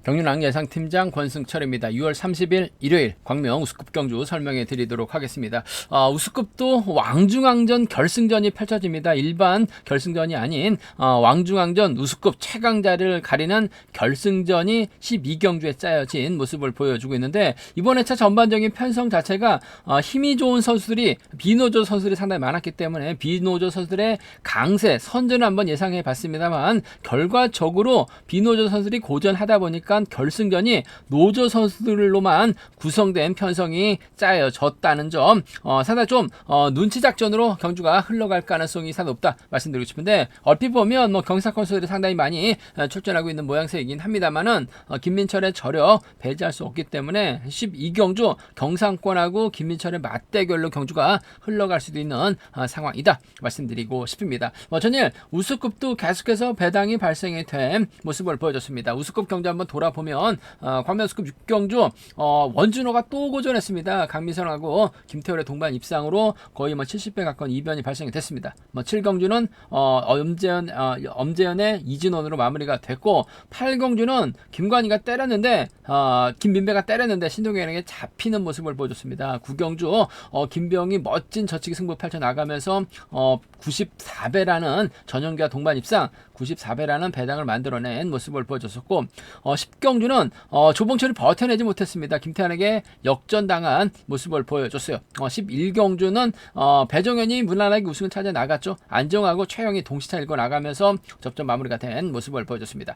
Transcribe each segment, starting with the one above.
정윤왕 예상팀장 권승철입니다. 6월 30일 일요일 광명 우승급 경주 설명해 드리도록 하겠습니다. 우승급도 왕중왕전 결승전이 펼쳐집니다. 일반 결승전이 아닌 왕중왕전 우승급 최강자를 가리는 결승전이 12경주에 짜여진 모습을 보여주고 있는데, 이번 회차 전반적인 편성 자체가 힘이 좋은 선수들이 비노조 선수들이 상당히 많았기 때문에 비노조 선수들의 강세 선전을 한번 예상해 봤습니다만, 결과적으로 비노조 선수들이 고전하다 보니까 결승전이 노조 선수들로만 구성된 편성이 짜여졌다는 점, 상당히 좀 눈치 작전으로 경주가 흘러갈 가능성이 상당히 높다 말씀드리고 싶은데, 얼핏 보면 경사권 선수들이 상당히 많이 출전하고 있는 모양새이긴 합니다만은 김민철의 저력 배제할 수 없기 때문에 12경주 경상권하고 김민철의 맞대결로 경주가 흘러갈 수도 있는 상황이다 말씀드리고 싶습니다. 전일 우수급도 계속해서 배당이 발생이 된 모습을 보여줬습니다. 우수급 경주 한번 돌아보면 광명 우수급 6경주 원준호가 또 고전했습니다. 강민선하고 김태월의 동반 입상으로 거의 70배 가까운 이변이 발생이 됐습니다. 7경주는 엄재현의 이진원으로 마무리가 됐고, 8경주는 김관희가 때렸는데 김민배가 때렸는데 신동현에게 잡히는 모습을 보여줬습니다. 9경주 김병이 멋진 저치기 승부 펼쳐나가면서 94배라는 전용기와 동반 입상 94배라는 배당을 만들어낸 모습을 보여줬었고, 10경주는 조봉철이 버텨내지 못했습니다. 김태환에게 역전당한 모습을 보여줬어요. 11경주는 배정현이 무난하게 우승을 찾아 나갔죠. 안정하고 최영이 동시차 일고 나가면서 접전 마무리가 된 모습을 보여줬습니다.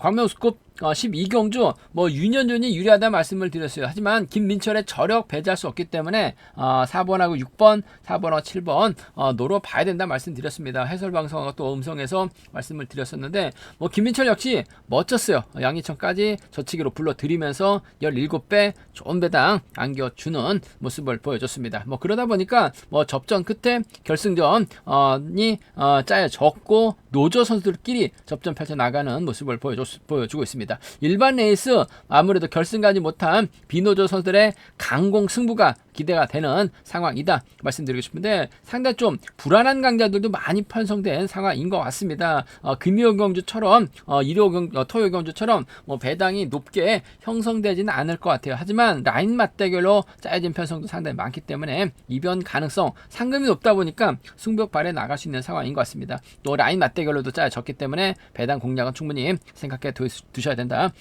광명 우승급 12경주 윤현준이 유리하다 말씀을 드렸어요. 하지만 김민철의 저력 배제할 수 없기 때문에 4번하고 6번, 4번하고 7번 노려봐야 된다 말씀드렸습니다. 해설방송하고 또 음성에서 말씀을 드렸었는데, 김민철 역시 멋졌어요. 양희천까지 저치기로 불러들이면서 17배 좋은 배당 안겨주는 모습을 보여줬습니다. 그러다 보니까 접전 끝에 결승전이 짜여졌고 노조 선수들끼리 접전 펼쳐나가는 모습을 보여주고 있습니다. 일반 레이스 아무래도 결승 가지 못한 비노조 선수들의 강공 승부가 기대가 되는 상황이다 말씀드리고 싶은데, 상당히 좀 불안한 강자들도 많이 편성된 상황인 것 같습니다. 금요 경주처럼 토요 경주처럼 배당이 높게 형성되지는 않을 것 같아요. 하지만 라인 맞대결로 짜여진 편성도 상당히 많기 때문에 이변 가능성, 상금이 높다 보니까 승부욕발에 나갈 수 있는 상황인 것 같습니다. 또 라인 맞대결로도 짜여졌기 때문에 배당 공략은 충분히 생각해 두셔야 된다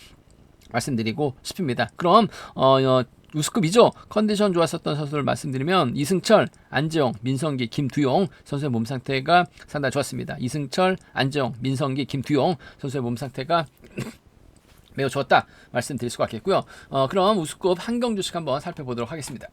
말씀드리고 싶습니다. 그럼 우수급이죠. 컨디션 좋았었던 선수를 말씀드리면 이승철, 안재영, 민성기, 김두용 선수의 몸 상태가 상당히 좋았습니다. 이승철, 안재영, 민성기, 김두용 선수의 몸 상태가 매우 좋았다 말씀드릴 수가 있겠고요. 그럼 우수급 한 경주씩 한번 살펴보도록 하겠습니다.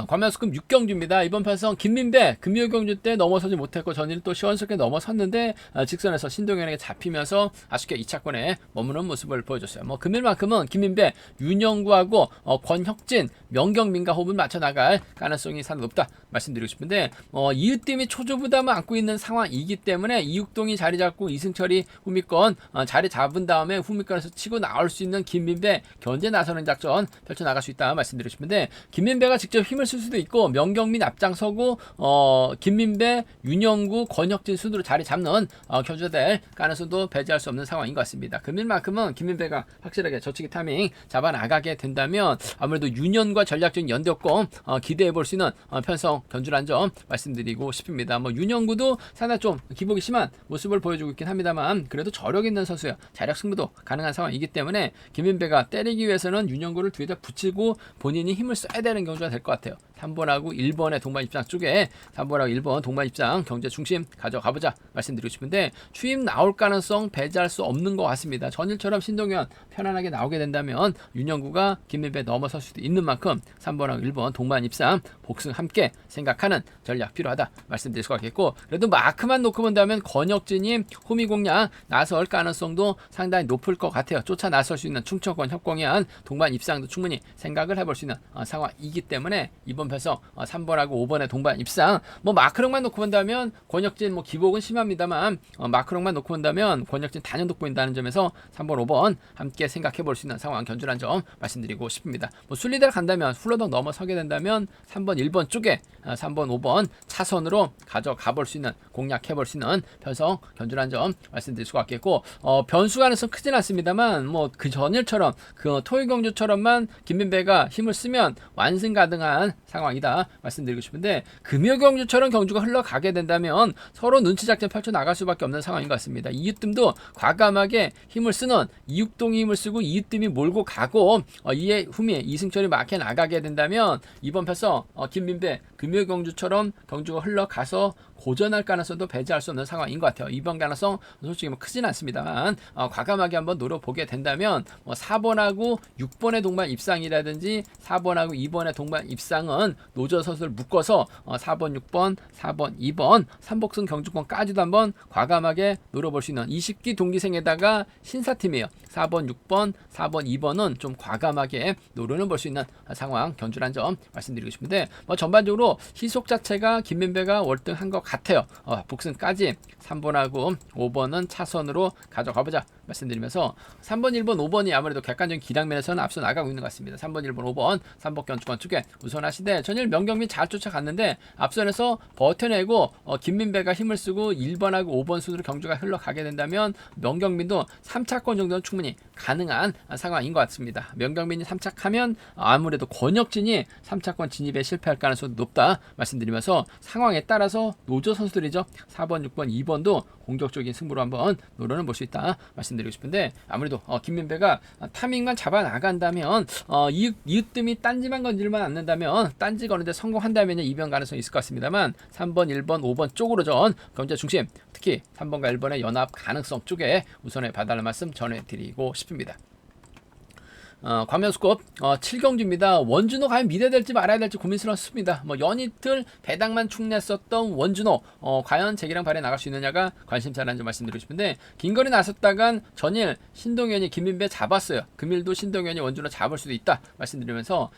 광명 우승급 6경주입니다. 이번 편성 김민배 금요 경주 때 넘어서지 못했고 전일 또 시원스럽게 넘어섰는데 직선에서 신동현에게 잡히면서 아쉽게 2차권에 머무는 모습을 보여줬어요. 금일만큼은 김민배, 윤영구하고 권혁진, 명경민과 호흡을 맞춰 나갈 가능성이 상당히 높다 말씀드리고 싶은데, 이웃팀이 초조부담을 안고 있는 상황이기 때문에 이육동이 자리 잡고 이승철이 후미권 자리 잡은 다음에 후미권에서 치고 나올 수 있는 김민배 견제 나서는 작전 펼쳐 나갈 수 있다 말씀드리고 싶은데, 김민배가 직접 힘을 쓸 수도 있고 명경민 앞장서고 김민배, 윤영구, 권혁진 순으로 자리 잡는 경주가 될 가능성도 배제할 수 없는 상황인 것 같습니다. 금일만큼은 김민배가 확실하게 저치기 타이밍 잡아 나가게 된다면 아무래도 윤현과 전략적인 연대권 기대해 볼 수 있는 편성 견주란 점 말씀드리고 싶습니다. 윤영구도 상당히 좀 기복이 심한 모습을 보여주고 있긴 합니다만 그래도 저력 있는 선수예요. 자력 승부도 가능한 상황이기 때문에 김민배가 때리기 위해서는 윤영구를 뒤에다 붙이고 본인이 힘을 써야 되는 경주가 될 것 같아요. 3번하고 1번의 동반 입장 쪽에 3번하고 1번 동반 입장 경제 중심 가져가보자 말씀드리고 싶은데, 추임 나올 가능성 배제할 수 없는 것 같습니다. 전일처럼 신동현 편안하게 나오게 된다면 윤영구가 김민배 넘어설 수도 있는 만큼 3번하고 1번 동반 입장 복승 함께 생각하는 전략 필요하다 말씀드릴 수가 있겠고, 그래도 마크만 놓고 본다면 권혁진이 호미 공략 나설 가능성도 상당히 높을 것 같아요. 쫓아 나설 수 있는 충청권 협공이한 동반 입장도 충분히 생각을 해볼 수 있는 상황이기 때문에 이번 편성 3번하고 5번의 동반 입상. 뭐 마크롱만 놓고 본다면 권혁진 뭐 기복은 심합니다만 마크롱만 놓고 본다면 권혁진 단연독 보인다는 점에서 3번, 5번 함께 생각해 볼 수 있는 상황 견주란 점 말씀드리고 싶습니다. 뭐 순리대로 간다면 훌러덩 넘어서게 된다면 3번, 1번 쪽에 3번, 5번 차선으로 가져가 볼 수 있는 공략해 볼 수 있는 편성 견주란 점 말씀드릴 수가 있겠고 변수 가능성 크진 않습니다만 뭐 그 전일처럼 그 토요 경주처럼만 김민배가 힘을 쓰면 완승 가능한 상황이다 말씀드리고 싶은데 금요 경주처럼 경주가 흘러가게 된다면 서로 눈치 작전 펼쳐 나갈 수밖에 없는 상황인 것 같습니다. 이웃뜸도 과감하게 힘을 쓰는 이육동이 힘을 쓰고 이웃뜸이 몰고 가고 이에 후미에 이승철이 막혀 나가게 된다면 이번 편성 김민배 금요 경주처럼 경주가 흘러가서 고전할 가능성도 배제할 수 없는 상황인 것 같아요. 이번 가능성 솔직히 뭐 크진 않습니다만 과감하게 한번 노려보게 된다면 4번하고 6번의 동반 입상이라든지 4번하고 2번의 동반 입상은 노저 선수를 묶어서 4번, 6번, 4번, 2번 3복승 경주권까지도 한번 과감하게 노려볼 수 있는 20기 동기생에다가 신사팀이에요. 4번, 6번, 4번, 2번은 좀 과감하게 노려는 볼 수 있는 상황 견주란 점 말씀드리고 싶은데 뭐 전반적으로 희속 자체가 김민배가 월등한 것 같아요. 복승까지 3번하고 5번은 차선으로 가져가보자 말씀드리면서 3번, 1번, 5번이 아무래도 객관적인 기량면에서는 앞서 나가고 있는 것 같습니다. 3번, 1번, 5번 3번 견주권 쪽에 우선하시되 전일 명경민 잘 쫓아갔는데 앞선에서 버텨내고 김민배가 힘을 쓰고 1번하고 5번 순으로 경주가 흘러가게 된다면 명경민도 3차권 정도는 충분히 가능한 상황인 것 같습니다. 명경민이 3착하면 아무래도 권혁진이 3차권 진입에 실패할 가능성이 높다 말씀드리면서 상황에 따라서 노조 선수들이죠. 4번, 6번, 2번도 공격적인 승부로 한번 노려는 볼 수 있다 말씀드리고 싶은데 아무래도 김민배가 타밍만 잡아 나간다면 이웃뜸이 딴지만 건질만 않는다면 딴지 거는데 성공한다면 이변 가능성이 있을 것 같습니다만 3번, 1번, 5번 쪽으로 전 경제 중심 특히 3번과 1번의 연합 가능성 쪽에 우선에 봐달라는 말씀 전해드리고 싶습니다. 광명스컵 7경주입니다. 원준호 과연 미대될지 말아야 될지 고민스럽습니다. 뭐 연이틀 배당만 축냈었던 원준호 과연 재기랑 발에 나갈 수 있느냐가 관심사라는 점 말씀드리고 싶은데 긴거리 나섰다간 전일 신동현이 김민배 잡았어요. 금일도 신동현이 원준호 잡을 수도 있다 말씀드리면서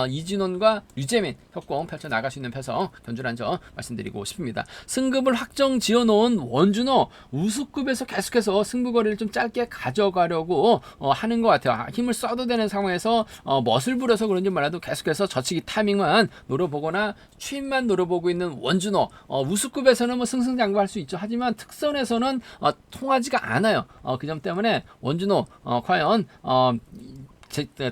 이진원과 류재민 협공 펼쳐 나갈 수 있는 패성 견주란 점 말씀드리고 싶습니다. 승급을 확정 지어놓은 원준호 우수급에서 계속해서 승부거리를 좀 짧게 가져가려고 하는 것 같아요. 힘을 써도 되는 상황에서 멋을 부려서 그런지 몰라도 계속해서 저치기 타이밍만 노려보거나 추임만 노려보고 있는 원준호 우수급에서는 뭐 승승장구할 수 있죠. 하지만 특선에서는 통하지가 않아요. 그 점 때문에 원준호 과연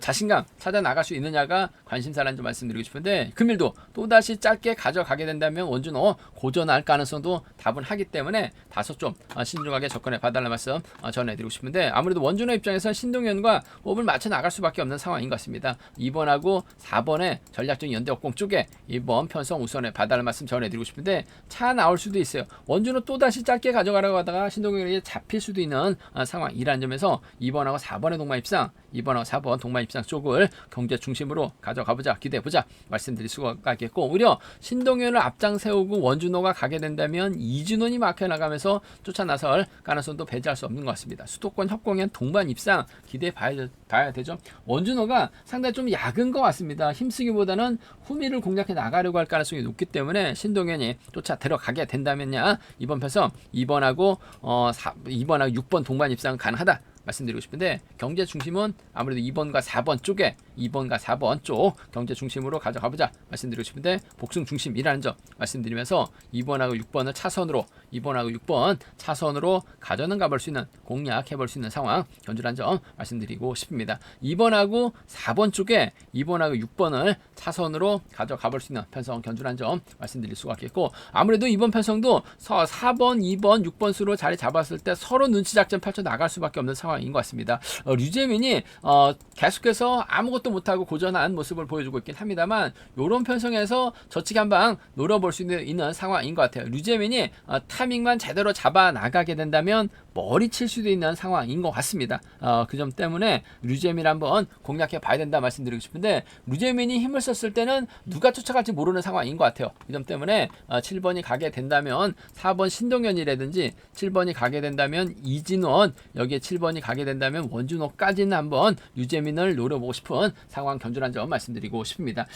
자신감 찾아 나갈 수 있느냐가 관심사라는 점 말씀드리고 싶은데 금일도 또다시 짧게 가져가게 된다면 원준호 고전할 가능성도 다분하기 때문에 다소 좀 신중하게 접근해 봐달라는 말씀 전해드리고 싶은데 아무래도 원준호 입장에서 신동현과 호흡을 맞춰 나갈 수밖에 없는 상황인 것 같습니다. 2번하고 4번의 전략적인 연대역공 쪽에 2번 편성 우선에 봐달라는 말씀 전해드리고 싶은데 차 나올 수도 있어요. 원준호 또다시 짧게 가져가려고 하다가 신동현에게 잡힐 수도 있는 상황이라는 점에서 2번하고 4번의 동반 입상 2번하고 4번 동반 입상 쪽을 경제 중심으로 가져가보자 기대해보자 말씀드릴 수가 있겠고 오히려 신동현을 앞장 세우고 원준호가 가게 된다면 이진원이 막혀나가면서 쫓아 나설 가능성도 배제할 수 없는 것 같습니다. 수도권 협공엔 동반 입상 기대해 봐야 되죠. 원준호가 상당히 좀 약은 것 같습니다. 힘쓰기보다는 후미를 공략해 나가려고 할 가능성이 높기 때문에 신동현이 쫓아 들어가게 된다면야 이번 편성 2번하고 6번 동반 입상 가능하다 말씀드리고 싶은데 경제 중심은 아무래도 2번과 4번 쪽에 2번과 4번 쪽 경제 중심으로 가져가보자 말씀드리고 싶은데 복승 중심이라는 점 말씀드리면서 2번하고 6번을 차선으로 2번하고 6번 차선으로 가져는 가볼 수 있는 공략해볼 수 있는 상황 견주란 점 말씀드리고 싶습니다. 2번하고 4번 쪽에 2번하고 6번을 차선으로 가져가볼 수 있는 편성 견주란 점 말씀드릴 수가 있겠고 아무래도 이번 편성도 4번, 2번, 6번 수로 자리 잡았을 때 서로 눈치 작전 펼쳐 나갈 수밖에 없는 상황인 것 같습니다. 류재민이 계속해서 아무것도 못하고 고전한 모습을 보여주고 있긴 합니다만 이런 편성에서 저치기 한방 노려볼 수 있는 상황인 것 같아요. 류재민이 타밍만 제대로 잡아 나가게 된다면 머리 칠 수도 있는 상황인 것 같습니다. 그 점 때문에 류재민 한번 공략해 봐야 된다 말씀드리고 싶은데, 류재민이 힘을 썼을 때는 누가 쫓아갈지 모르는 상황인 것 같아요. 이 점 때문에 7번이 가게 된다면 4번 신동현이라든지, 7번이 가게 된다면 이진원, 여기에 7번이 가게 된다면 원준호까지는 한번 류재민을 노려보고 싶은 상황 견주란 점 말씀드리고 싶습니다.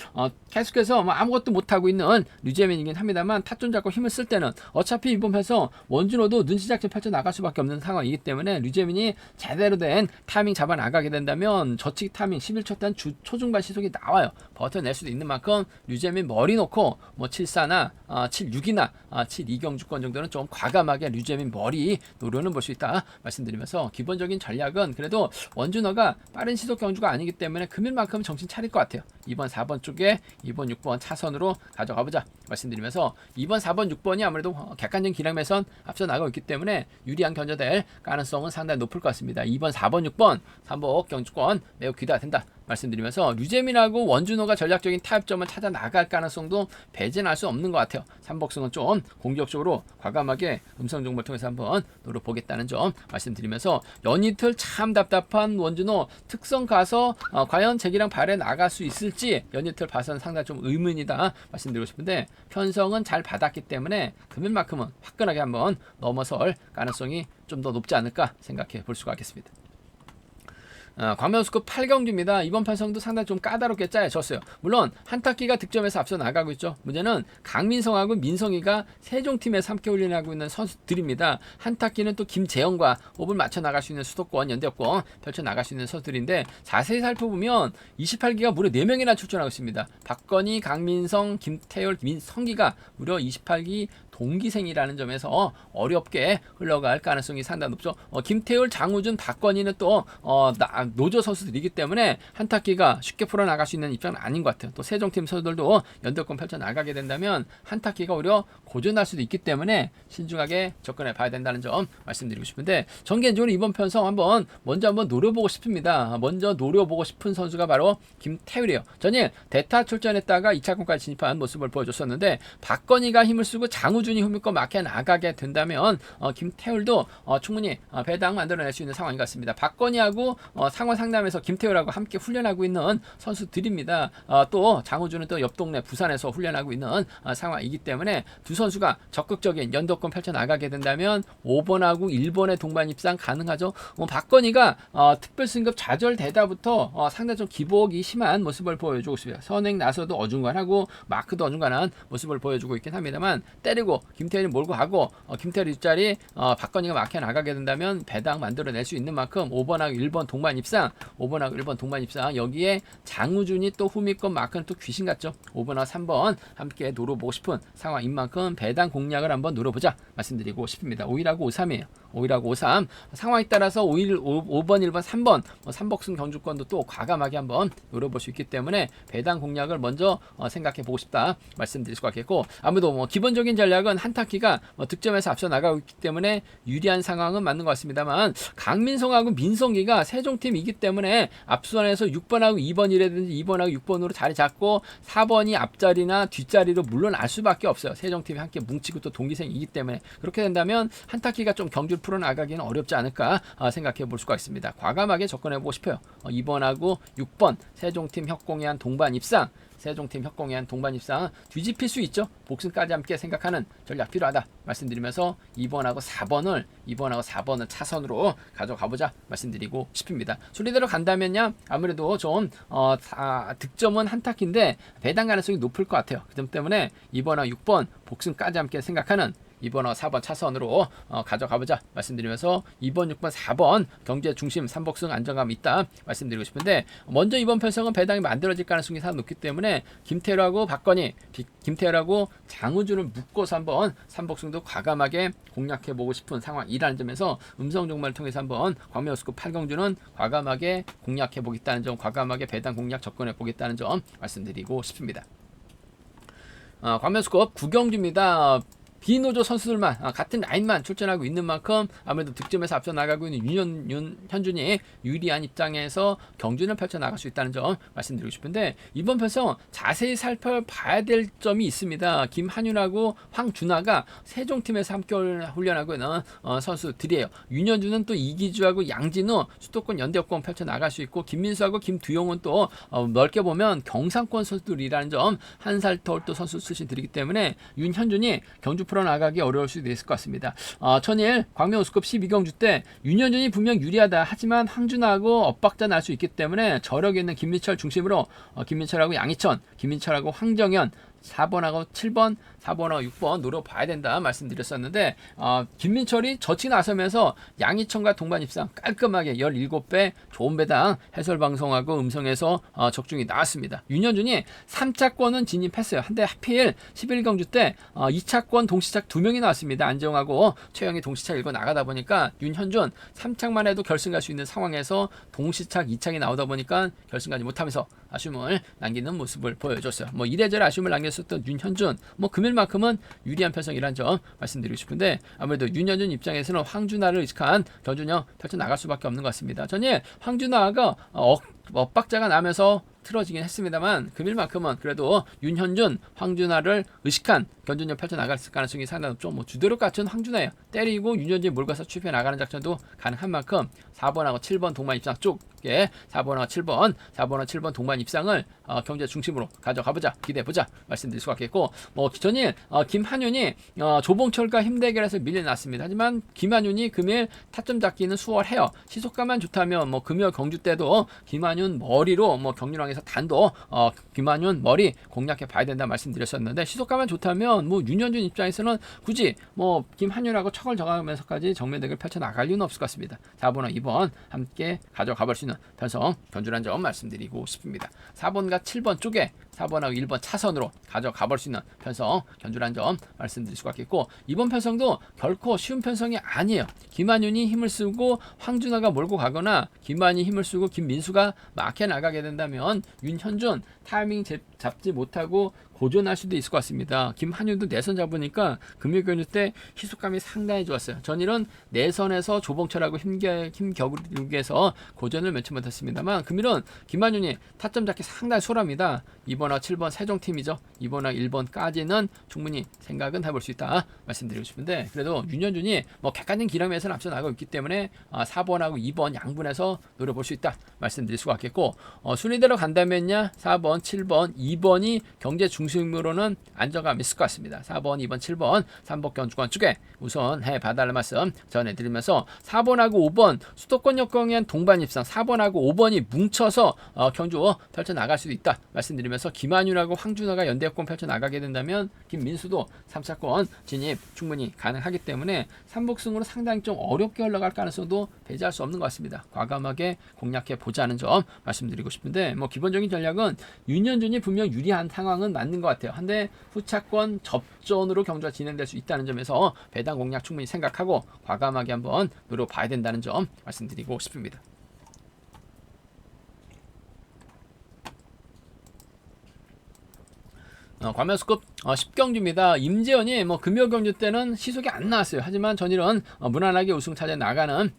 계속해서 아무것도 못하고 있는 류재민이긴 합니다만, 타점 잡고 힘을 쓸 때는 어차피 이번 편에서 원준호도 눈치 작전 펼쳐 나갈 수밖에 없는 상황이기 때문에, 류재민이 제대로 된 타이밍 잡아 나가게 된다면 저측 타이밍 11초 단 초중반 시속이 나와요. 버텨낼 수도 있는 만큼 류재민 머리 놓고 74나 76이나 72 경주권 정도는 좀 과감하게 류재민 머리 노려는 볼 수 있다 말씀드리면서, 기본적인 전략은 그래도 원준호가 빠른 시속 경주가 아니기 때문에 금일만큼 정신 차릴 것 같아요. 2번 4번 쪽에 2번 6번 차선으로 가져가보자 말씀드리면서, 2번 4번 6번이 아무래도 객관적인 기량에선 앞서 나가고 있기 때문에 유리한 견저될 가능성은 상당히 높을 것 같습니다. 2번 4번 6번 3번 경주권 매우 기대된다 말씀드리면서, 류재민하고 원준호가 전략적인 타협점을 찾아 나갈 가능성도 배제할 수 없는 것 같아요. 삼복승은 좀 공격적으로 과감하게 음성 정보를 통해서 한번 노려보겠다는 점 말씀드리면서, 연이틀 참 답답한 원준호 특성 가서 과연 제기랑 발에 나갈 수 있을지 연이틀 봐서는 상당히 좀 의문이다 말씀드리고 싶은데, 편성은 잘 받았기 때문에 금일만큼은 화끈하게 한번 넘어설 가능성이 좀 더 높지 않을까 생각해 볼 수가 있겠습니다. 광명수급 8경주입니다. 이번 편성도 상당히 좀 까다롭게 짜여졌어요. 물론 한타키가 득점에서 앞서 나가고 있죠. 문제는 강민성하고 민성이가 세종팀에서 함께 훈련하고 있는 선수들입니다. 한타키는 또 김재영과 호흡을 맞춰 나갈 수 있는 수도권, 연대권 펼쳐 나갈 수 있는 선수들인데, 자세히 살펴보면 28기가 무려 4명이나 출전하고 있습니다. 박건희, 강민성, 김태열, 민성기가 무려 28기 동기생이라는 점에서 어렵게 흘러갈 가능성이 상당히 높죠. 김태율, 장우준, 박건희는 또 노조 선수들이기 때문에 한타키가 쉽게 풀어나갈 수 있는 입장은 아닌 것 같아요. 또 세종팀 선수들도 연대권 펼쳐 나가게 된다면 한타키가 오히려 고전할 수도 있기 때문에 신중하게 접근해 봐야 된다는 점 말씀드리고 싶은데, 전 개인적으로 이번 편성 먼저 한번 노려보고 싶습니다. 먼저 노려보고 싶은 선수가 바로 김태율이에요. 전일 대타 출전했다가 2차권까지 진입한 모습을 보여줬었는데, 박건희가 힘을 쓰고 장우준이 힘있고 막혀 나가게 된다면 김태율도 충분히 배당 만들어낼 수 있는 상황인 것 같습니다. 박건희하고 상원 상담에서 김태율하고 함께 훈련하고 있는 선수들입니다. 또 장우준은 또 옆 동네 부산에서 훈련하고 있는 상황이기 때문에, 두 선수가 적극적인 연도권 펼쳐 나가게 된다면 5번하고 1번의 동반 입상 가능하죠. 박건희가 특별 승급 좌절되다부터 상당히 좀 기복이 심한 모습을 보여주고 있습니다. 선행 나서도 어중간하고 마크도 어중간한 모습을 보여주고 있긴 합니다만, 때리고 김태현이 몰고 가고 김태현 뒷자리 박건희가 막혀 나가게 된다면 배당 만들어낼 수 있는 만큼 5번하고 1번 동반 입상, 5번하고 1번 동반 입상, 여기에 장우준이 또 후미권 마크는 또 귀신 같죠. 5번하고 3번 함께 노려보고 싶은 상황인 만큼 배당 공략을 한번 노려보자 말씀드리고 싶습니다. 5일하고 5-3이에요. 5일하고 5-3 상황에 따라서 5번, 1번, 3번 삼복승 경주권도 또 과감하게 한번 노려볼 수 있기 때문에 배당 공략을 먼저 생각해 보고 싶다 말씀드릴 수가 있겠고, 아무래도 기본적인 전략은 한타키가 득점에서 앞서 나가고 있기 때문에 유리한 상황은 맞는 것 같습니다만, 강민성하고 민성기가 세종팀이기 때문에 앞선에서 6번하고 2번이라든지 2번하고 6번으로 자리 잡고 4번이 앞자리나 뒷자리로 물러날 수밖에 없어요. 세종팀이 함께 뭉치고 또 동기생이기 때문에, 그렇게 된다면 한타키가 좀 경주를 풀어나가기는 어렵지 않을까 생각해 볼 수가 있습니다. 과감하게 접근해 보고 싶어요. 2번하고 6번 세종팀 협공에 한 동반 입상, 세종팀 협공에 한 동반 입상 뒤집힐 수 있죠. 복승까지 함께 생각하는 전략 필요하다 말씀드리면서, 2번하고 4번을 차선으로 가져가보자 말씀드리고 싶습니다. 순리대로 간다면요, 아무래도 좀 득점은 한타키인데 배당 가능성이 높을 것 같아요. 그 점 때문에 2번하고 6번 복승까지 함께 생각하는 2번하고 4번 차선으로 가져가보자 말씀드리면서, 2번, 6번, 4번 경제 중심 3복승 안정감이 있다 말씀드리고 싶은데, 먼저 이번 편성은 배당이 만들어질 가능성이 상당히 높기 때문에 김태열하고 박건희, 김태열하고 장우준을 묶어서 한번 3복승도 과감하게 공략해보고 싶은 상황이라는 점에서, 음성 정보를 통해서 한번 광명수급 8경주는 과감하게 공략해보겠다는 점, 과감하게 배당 공략 접근해보겠다는 점 말씀드리고 싶습니다. 광명수급 9경주입니다. 비노조 선수들만 같은 라인만 출전하고 있는 만큼 아무래도 득점에서 앞서 나가고 있는 윤현준이 유리한 입장에서 경주는 펼쳐나갈 수 있다는 점 말씀드리고 싶은데, 이번 편성 자세히 살펴봐야 될 점이 있습니다. 김한윤하고 황준하가 세종팀에서 함께 훈련하고 있는 선수들이에요. 윤현준은 또 이기주하고 양진우 수도권 연대권 펼쳐나갈 수 있고, 김민수하고 김두용은 또 넓게 보면 경상권 선수들이라는 점, 한 살 터울 또 선수 출신들이기 때문에 윤현준이 경주 프로 나가기 어려울 수도 있을 것 같습니다. 천일 광명우수급 12경주 때 윤현준이 분명 유리하다. 하지만 황준하고 엇박자 날 수 있기 때문에 저력에 있는 김민철 중심으로 김민철하고 양희천, 김민철하고 황정현 4번하고 7번, 4번하고 6번 노려봐야 된다 말씀드렸었는데, 김민철이 젖히 나서면서 양희천과 동반 입상 깔끔하게 17배 좋은 배당 해설방송하고 음성에서 적중이 나왔습니다. 윤현준이 3차권은 진입했어요. 한데 하필 11경주 때 2차권 동시착 2명이 나왔습니다. 안정하고 최영이 동시착 일고 나가다 보니까 윤현준 3착만 해도 결승 갈 수 있는 상황에서 동시착 2착이 나오다 보니까 결승 가지 못하면서 아쉬움을 남기는 모습을 보여줬어요. 뭐 이래저래 아쉬움을 남겼었던 윤현준, 뭐 금일만큼은 유리한 편성이란 점 말씀드리고 싶은데, 아무래도 윤현준 입장에서는 황준하를 의식한 견준형 펼쳐 나갈 수밖에 없는 것 같습니다. 전에 황준하가 엇박자가 나면서 틀어지긴 했습니다만, 금일만큼은 그래도 윤현준, 황준하를 의식한 견준형 펼쳐나갈 가능성이 상당히 높죠. 뭐 주도력 갖춘 황준하예요. 때리고 윤현준이 몰가서 추피해 나가는 작전도 가능한 만큼 4번하고 7번 동반 입상 쪽에 4번하고 7번 동반 입상을 경제 중심으로 가져가보자, 기대해보자 말씀드릴 수가 있겠고, 뭐 전일 김한윤이 조봉철과 힘대결에서 밀려났습니다. 하지만 김한윤이 금일 타점 잡기는 수월해요. 시속감만 좋다면 뭐 금요 경주 때도 김한윤 머리로 뭐 경륜왕에서 단도 김한윤 머리 공략해 봐야 된다 말씀드렸었는데, 시속감만 좋다면 뭐 윤현준 입장에서는 굳이 뭐 김한윤하고 척을 정하면서까지 정면 대결 펼쳐 나갈 이유는 없을 것 같습니다. 4번과 2번 함께 가져가 볼 수 있는 편성 견주란 점 말씀드리고 싶습니다. 4번과 7번 쪽에 4번하고 1번 차선으로 가져가 볼 수 있는 편성 견주란 점 말씀드릴 수가 있겠고, 이번 편성도 결코 쉬운 편성이 아니에요. 김한윤이 힘을 쓰고 황준하가 몰고 가거나 김한이 힘을 쓰고 김민수가 막혀 나가게 된다면 윤현준 타이밍 잡지 못하고 고전할 수도 있을 것 같습니다. 김한윤도 내선 잡으니까 금요경주 때 희속감이 상당히 좋았어요. 전일은 내선에서 조봉철하고 힘겨루기에서 고전을 면치 못했습니다만, 금일은 김한윤이 타점 잡기 상당히 수월합니다. 2번하고 7번 세종팀이죠. 2번하고 1번까지는 충분히 생각은 해볼 수 있다 말씀드리고 싶은데, 그래도 윤현준이 뭐 객관적인 기량에서는 앞서 나가고 있기 때문에 4번하고 2번 양분해서 노려볼 수 있다 말씀드릴 수가 있겠고, 순위대로 간다면요 4번, 7번, 2번이 경제 중심으로는 안정감 있을 것 같습니다. 4번, 2번, 7번 삼복경 주권 쪽에 우선 해봐달라는 말씀 전해드리면서, 4번하고 5번 수도권 여건의 동반 입상 4번하고 5번이 뭉쳐서 경주 펼쳐나갈 수도 있다 말씀드리면서, 김한윤하고 황준하가 연대권 펼쳐나가게 된다면 김민수도 3차권 진입 충분히 가능하기 때문에 삼복승으로 상당히 좀 어렵게 흘러갈 가능성도 배제할 수 없는 것 같습니다. 과감하게 공략해 보자는 점 말씀드리고 싶은데, 뭐 기본적인 전략은 윤현준이 분명 유리한 상황은 맞는 것 같아요. 한데 후차권 접전으로 경주가 진행될 수 있다는 점에서 배당 공략 충분히 생각하고 과감하게 한번 노려봐야 된다는 점 말씀드리고 싶습니다. 과면수급 10경주입니다. 임재현이 뭐 금요경주 때는 시속이 안 나왔어요. 하지만 전일은 무난하게 우승 차지해 나가는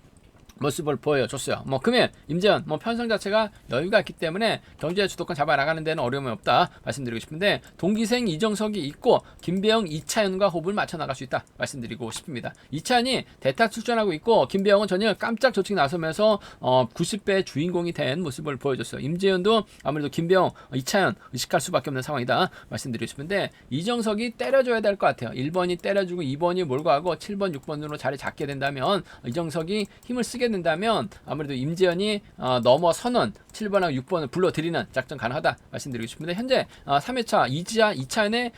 모습을 보여줬어요. 뭐 금일 임재현 뭐 편성 자체가 여유가 있기 때문에 경주의 주도권 잡아 나가는 데는 어려움이 없다 말씀드리고 싶은데, 동기생 이정석이 있고 김배영, 이차현과 호흡을 맞춰 나갈 수 있다 말씀드리고 싶습니다. 이차현이 대타 출전하고 있고, 김배영은 전혀 깜짝 조치기 나서면서 90배 주인공이 된 모습을 보여줬어요. 임재현도 아무래도 김배영, 이차현 의식할 수밖에 없는 상황이다 말씀드리고 싶은데, 이정석이 때려줘야 될 것 같아요. 1번이 때려주고 2번이 몰고 가고 7번, 6번으로 자리 잡게 된다면 이정석이 힘을 쓰게 된다면 아무래도 임재현이 넘어서는 7번하고 6번을 불러들이는 작전 가능하다 말씀드리고 싶은데, 현재 3회차 이차현의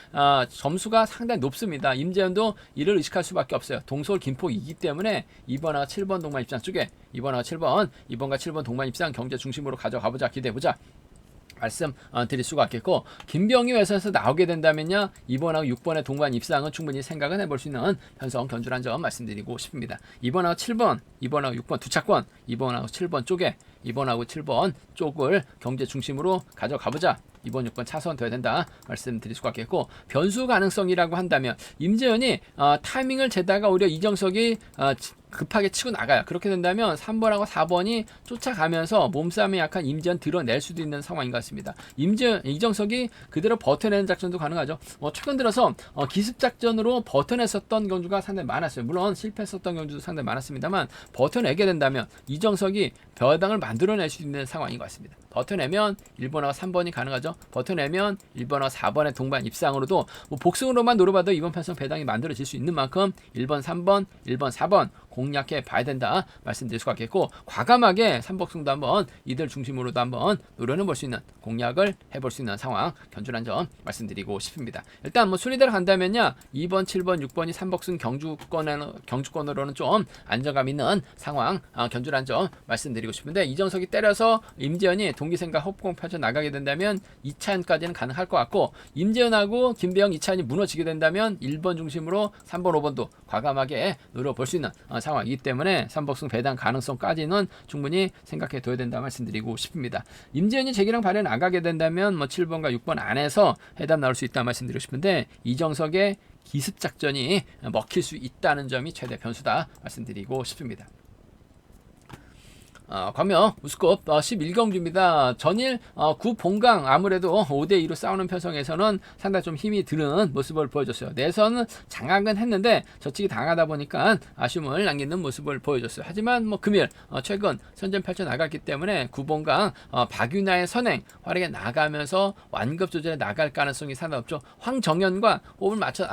점수가 상당히 높습니다. 임재현도 이를 의식할 수밖에 없어요. 동서울 김포이기 때문에 2번하고 7번 동반 입상 쪽에 2번하고 7번, 2번과 7번 동반 입상 경제 중심으로 가져가보자, 기대해보자 말씀 드릴 수가 있겠고, 김병희 외선에서 나오게 된다면요 2번하고 6번의 동반 입상은 충분히 생각은 해볼 수 있는 편성 견주란 점 말씀드리고 싶습니다. 2번하고 7번, 2번하고 6번 두 차권, 2번하고 7번 쪽에 2번하고 7번 쪽을 경제 중심으로 가져가보자. 2번, 6번 차선 돼야 된다 말씀드릴 수가 있겠고, 변수 가능성이라고 한다면 임재현이 타이밍을 재다가 오히려 이정석이 급하게 치고 나가요. 그렇게 된다면 3번하고 4번이 쫓아가면서 몸싸움에 약한 임재현 드러낼 수도 있는 상황인 것 같습니다. 이정석이 그대로 버텨내는 작전도 가능하죠. 최근 들어서 기습 작전으로 버텨냈었던 경주가 상당히 많았어요. 물론 실패했었던 경주도 상당히 많았습니다만, 버텨내게 된다면 이정석이 벼당을 만들어낼 수 있는 상황인 것 같습니다. 버텨내면 1번하고 3번이 가능하죠. 버텨내면 1번하고 4번의 동반 입상으로도 복승으로만 노려봐도 이번 편성 배당이 만들어질 수 있는 만큼 1번, 3번, 1번, 4번 공략해 봐야 된다 말씀드릴 수가 있겠고, 과감하게 삼복승도 한번 이들 중심으로도 한번 노려는 볼 수 있는 공략을 해볼 수 있는 상황 견주란 점 말씀드리고 싶습니다. 일단 순위대로 간다면요 2번, 7번, 6번이 삼복승 경주권으로는 좀 안정감 있는 상황 견주란 점 말씀드리고 싶은데, 이정석이 때려서 임재현이 동기생각 협공 펼쳐 나가게 된다면 2차전까지는 가능할 것 같고, 임재현하고 김배영 2차전이 무너지게 된다면 1번 중심으로 3번, 5번도 과감하게 노려볼 수 있는 상황이기 때문에 삼복승 배당 가능성까지는 충분히 생각해 둬야 된다 말씀드리고 싶습니다. 임재현이 재기랑 발에 나가게 된다면 7번과 6번 안에서 해답 나올 수 있다 말씀드리고 싶은데, 이정석의 기습 작전이 먹힐 수 있다는 점이 최대 변수다 말씀드리고 싶습니다. 광명 우스컵 11경주입니다. 전일 구봉강 아무래도 5대2로 싸우는 편성에서는 상당히 좀 힘이 드는 모습을 보여줬어요. 내선은 장악은 했는데 저치기 당하다 보니까 아쉬움을 남기는 모습을 보여줬어요. 하지만 금일 최근 선전 펼쳐 나갔기 때문에 구봉강 박윤아의 선행 활약에 나가면서 완급 조절에 나갈 가능성이 상당히 없죠. 황정현과 호흡을 맞춰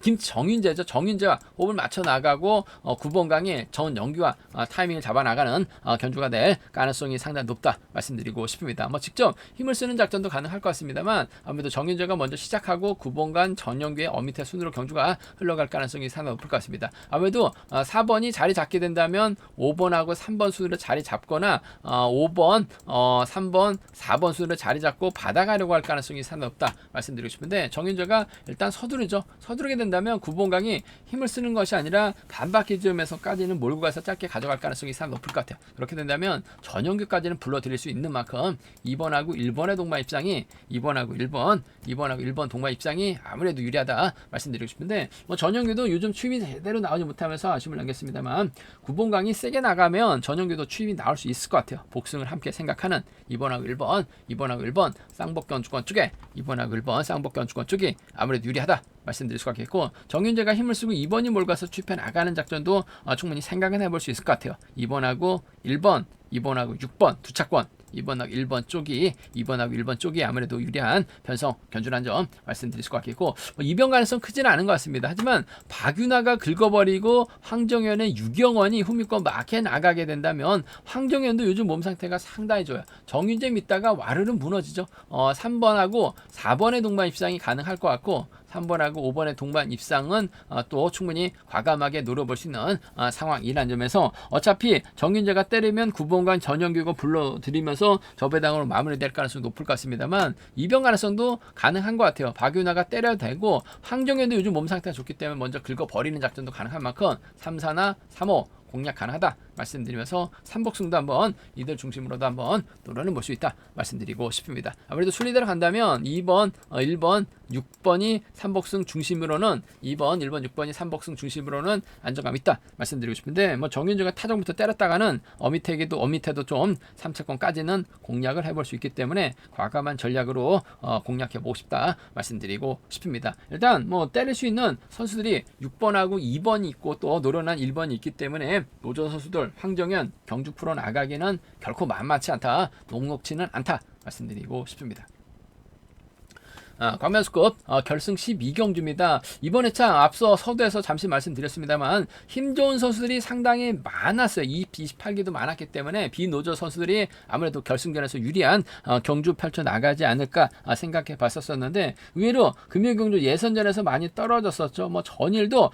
김정윤재죠. 정윤재와 호흡을 맞춰 나가고 구봉강이 정영규와 타이밍을 잡아 나가는 견주가 될 가능성이 상당히 높다 말씀드리고 싶습니다. 직접 힘을 쓰는 작전도 가능할 것 같습니다만, 아무래도 정윤재가 먼저 시작하고 구봉강, 정영규의 밑에 순으로 경주가 흘러갈 가능성이 상당히 높을 것 같습니다. 아무래도 4번이 자리 잡게 된다면 5번하고 3번 순으로 자리 잡거나 5번, 3번, 4번 순으로 자리 잡고 받아가려고 할 가능성이 상당히 높다 말씀드리고 싶은데, 정윤재가 일단 서두르죠. 서두르게 된다면 구봉강이 힘을 쓰는 것이 아니라 반바퀴 즈음에서까지는 몰고 가서 짧게 가져갈 가능성이 상당히 높을 것 같아요. 그렇게 된다면 전용규까지는 불러드릴 수 있는 만큼 2번하고 1번의 동반 입상이 2번하고 1번 동반 입상이 아무래도 유리하다 말씀드리고 싶은데, 전용규도 요즘 추임이 제대로 나오지 못하면서 아쉬움을 남겼습니다만, 구봉강이 세게 나가면 전용규도 추임이 나올 수 있을 것 같아요. 복승을 함께 생각하는 2번하고 1번 쌍복견주권 쪽에 2번하고 1번 쌍복견주권 쪽이 아무래도 유리하다 말씀드릴 수가 있겠고, 정윤재가 힘을 쓰고 2번이 몰가서 추입해 나가는 작전도 충분히 생각은 해볼 수 있을 것 같아요. 2번하고 1번, 2번하고 6번 두 차권, 2번하고 1번 쪽이 아무래도 유리한 편성 견주란 점 말씀드릴 수가 있겠고, 이변 가능성 크지는 않은 것 같습니다. 하지만 박윤아가 긁어버리고 황정현의 유경원이 후미권 막해 나가게 된다면 황정현도 요즘 몸 상태가 상당히 좋아요. 정윤재 믿다가 와르르 무너지죠. 3번하고 4번의 동반 입상이 가능할 것 같고, 3번하고 5번의 동반 입상은 또 충분히 과감하게 노려볼 수 있는 상황이라는 점에서, 어차피 정윤재가 때리면 구봉관 전영규가 불러들이면서 저배당으로 마무리될 가능성이 높을 것 같습니다만, 이변 가능성도 가능한 것 같아요. 박윤아가 때려도 되고, 황정현도 요즘 몸 상태가 좋기 때문에 먼저 긁어버리는 작전도 가능한 만큼 3사나 3호 공략 가능하다 말씀드리면서, 삼복승도 한번 이들 중심으로도 한번 노려는 볼 수 있다 말씀드리고 싶습니다. 아무래도 순위대로 간다면 2번, 1번, 6번이 삼복승 중심으로는 2번, 1번, 6번이 삼복승 중심으로는 안정감 있다 말씀드리고 싶은데, 정윤주가 타정부터 때렸다가는 어미태도 좀 3차권까지는 공략을 해볼 수 있기 때문에 과감한 전략으로 공략해 보고 싶다 말씀드리고 싶습니다. 일단 때릴 수 있는 선수들이 6번하고 2번이 있고 또 노련한 1번이 있기 때문에 노조 선수들 황정현 경주 풀어 나가기는 결코 만만치 않다, 녹록치는 않다 말씀드리고 싶습니다. 광명스컵 결승 12경주입니다. 이번 회차 앞서 서두에서 잠시 말씀드렸습니다만 힘 좋은 선수들이 상당히 많았어요. 28기도 많았기 때문에 비노조 선수들이 아무래도 결승전에서 유리한 경주 펼쳐나가지 않을까 생각해 봤었는데, 의외로 금요경주 예선전에서 많이 떨어졌었죠. 전일도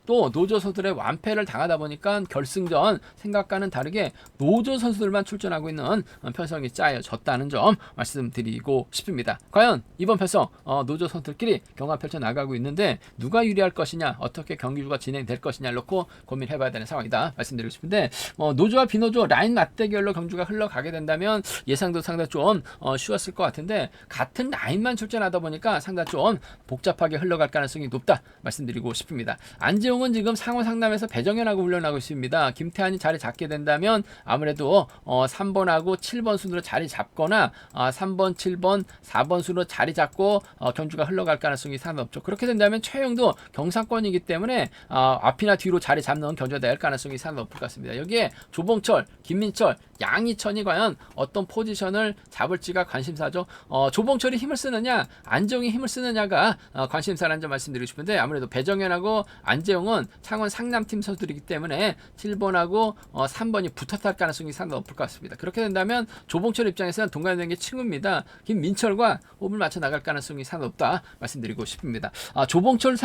또 노조 선수들의 완패를 당하다 보니까 결승전 생각과는 다르게 노조 선수들만 출전하고 있는 편성이 짜여졌다는 점 말씀드리고 싶습니다. 과연 이번 편성 노조 선수들끼리 경합 펼쳐 나가고 있는데 누가 유리할 것이냐, 어떻게 경기가 진행될 것이냐를 놓고 고민해봐야 되는 상황이다 말씀드리고 싶은데, 노조와 비노조 라인 맞대결로 경주가 흘러가게 된다면 예상도 상당히 좀 쉬웠을 것 같은데, 같은 라인만 출전하다 보니까 상당히 좀 복잡하게 흘러갈 가능성이 높다 말씀드리고 싶습니다. 안재홍은 지금 상호 상남에서 배정현하고 훈련하고 있습니다. 김태환이 자리 잡게 된다면 아무래도 3번하고 7번 순으로 자리 잡거나 3번, 7번, 4번 순으로 자리 잡고 경주가 흘러갈 가능성이 상당히 높죠. 그렇게 된다면 최영도 경상권이기 때문에 앞이나 뒤로 자리 잡는 경주가 될 가능성이 상당히 높을 것 같습니다. 여기에 조봉철, 김민철, 양희천이 과연 어떤 포지션을 잡을지가 관심사죠. 조봉철이 힘을 쓰느냐, 안재홍이 힘을 쓰느냐가 관심사라는 점 말씀드리고 싶은데, 아무래도 배정현하고 안재홍은 창원 상남팀 선수들이기 때문에 7번하고 3번이 붙었을 가능성이 상당히 높을 것 같습니다. 그렇게 된다면 조봉철 입장에서는 동반된 게 친구입니다. 김민철과 호흡을 맞춰 나갈 가능성이 상당히 높다 말씀드리고 싶습니다. 조봉철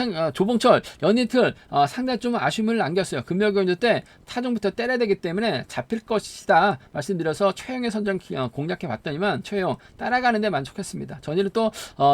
연이틀 상당히 좀 아쉬움을 남겼어요. 금요일 때 타종부터 때려야 되기 때문에 잡힐 것이다 말씀드려서 최영의 선정 공략해 봤더니만 최영 따라가는데 만족했습니다. 전일은 또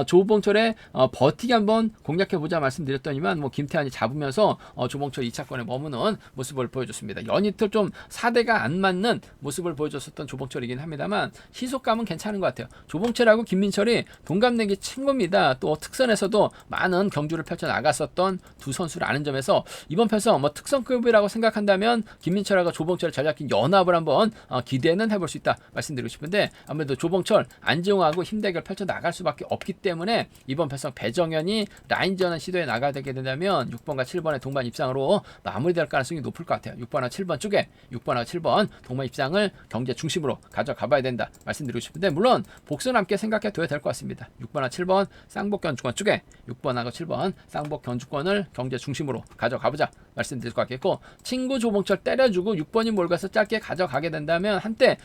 조봉철의 버티기 한번 공략해 보자 말씀드렸더니만 김태환이 잡으면서 조봉철 2차권에 머무는 모습을 보여줬습니다. 연이틀 좀 4대가 안 맞는 모습을 보여줬었던 조봉철이긴 합니다만 시속감은 괜찮은 것 같아요. 조봉철하고 김민철이 동갑내기 친구입니다. 또 특선에서도 많은 경주를 펼쳐 나갔었던 두 선수를 아는 점에서 이번 편성 특선급이라고 생각한다면 김민철하고 조봉철 전략적 연합을 한번 기대는 해볼 수 있다 말씀드리고 싶은데, 아무래도 조봉철, 안재홍하고 힘대결 펼쳐 나갈 수밖에 없기 때문에 이번 편성 배정현이 라인전을 시도해 나가야 되게 된다면 6번과 7번의 동반 입상으로 마무리될 가능성이 높을 것 같아요. 6번과 7번 쪽에 6번과 7번 동반 입상을 경제 중심으로 가져가 봐야 된다 말씀드리고 싶은데, 물론 복수는 함께 생각해 둬야 될 것 같습니다. 6번과 7번 쌍복 견주권 쪽에 6번하고 7번 쌍복 견주권을 경제 중심으로 가져가보자 말씀드릴 것 같겠고, 친구 조봉철 때려주고 6번이 몰가서 짧게 가져가게 된다면 한때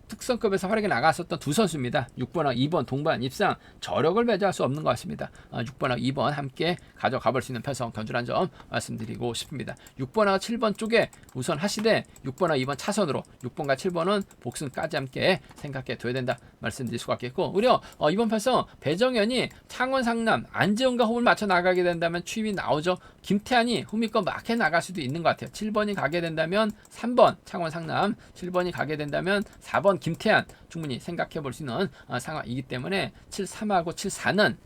특성급에서 활약이 나갔었던 두 선수입니다. 6번하고 2번 동반 입상 저력을 배제할 수 없는 것 같습니다. 6번하고 2번 함께 가져가 볼 수 있는 편성 견주란 점 말씀드리고 싶습니다. 6번하고 7번 쪽에 우선 하시되 6번하고 2번 차선으로 6번과 7번은 복승까지 함께 생각해 둬야 된다 말씀드릴 수가 있겠고, 오히려 이번 편성 배정현이 창원 상남 안재홍과 호흡을 맞춰 나가게 된다면 추임이 나오죠. 김태환이 호미권 막해 나갈 수도 있는 것 같아요. 7번이 가게 된다면 3번 창원 상남, 7번이 가게 된다면 4번 김태환 충분히 생각해 볼 수 있는 상황이기 때문에 7-3하고 7-4는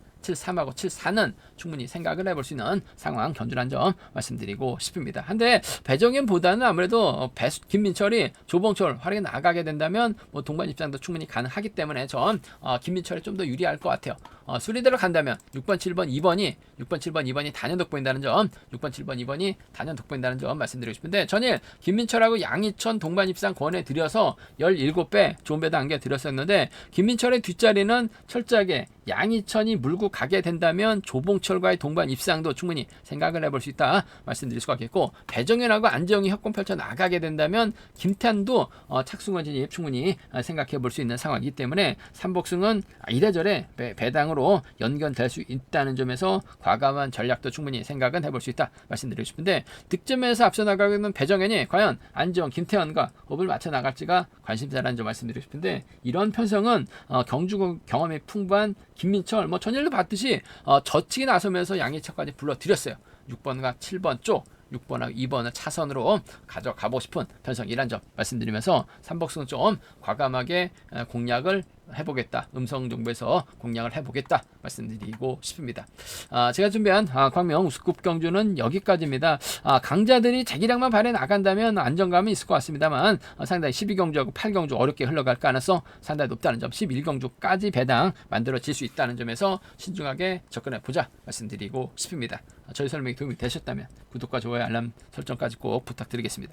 충분히 생각을 해볼 수 있는 상황 견주란 점 말씀드리고 싶습니다. 한데 배정현보다는 아무래도 김민철이 조봉철 활약에 나가게 된다면 동반 입장도 충분히 가능하기 때문에 전 김민철이 좀 더 유리할 것 같아요. 수리대로 간다면 6번, 7번, 2번이 단연 돋보인다는 점, 6번, 7번, 2번이 단연 돋보인다는 점 말씀드리고 싶은데, 전일 김민철하고 양희천 동반 입상 권해드려서 17배 좋은 배당 안겨드렸었는데, 김민철의 뒷자리는 철저하게 양희천이 물고 가게 된다면 조봉철과의 동반 입상도 충분히 생각을 해볼 수 있다 말씀드릴 수가 있겠고, 배정현하고 안재홍이 협공 펼쳐 나가게 된다면 김태환도 착승원 진입 충분히 생각해 볼 수 있는 상황이기 때문에 삼복승은 이래저래 배당으로 연결될 수 있다는 점에서 과감한 전략도 충분히 생각은 해볼 수 있다 말씀드리고 싶은데, 득점에서 앞서 나가고 있는 배정현이 과연 안재홍, 김태환과 호흡을 맞춰 나갈지가 관심사라는 점 말씀드리고 싶은데, 이런 편성은 경주 경험이 풍부한 김민철 전일도 봤듯이 저치기 나서면서 양희철까지 불러드렸어요. 6번과 7번 쪽 6번하고 2번을 차선으로 가져가고 싶은 편성이란 점 말씀드리면서 삼복승은 좀 과감하게 공략을 해보겠다, 음성 정보에서 공략을 해보겠다 말씀드리고 싶습니다. 제가 준비한 광명 우승급 경주는 여기까지입니다. 강자들이 재기량만 발휘 나간다면 안정감이 있을 것 같습니다만 상당히 12경주하고 8경주 어렵게 흘러갈 가능성 상당히 높다는 점, 11경주까지 배당 만들어질 수 있다는 점에서 신중하게 접근해 보자 말씀드리고 싶습니다. 저희 설명이 도움이 되셨다면 구독과 좋아요, 알람 설정까지 꼭 부탁드리겠습니다.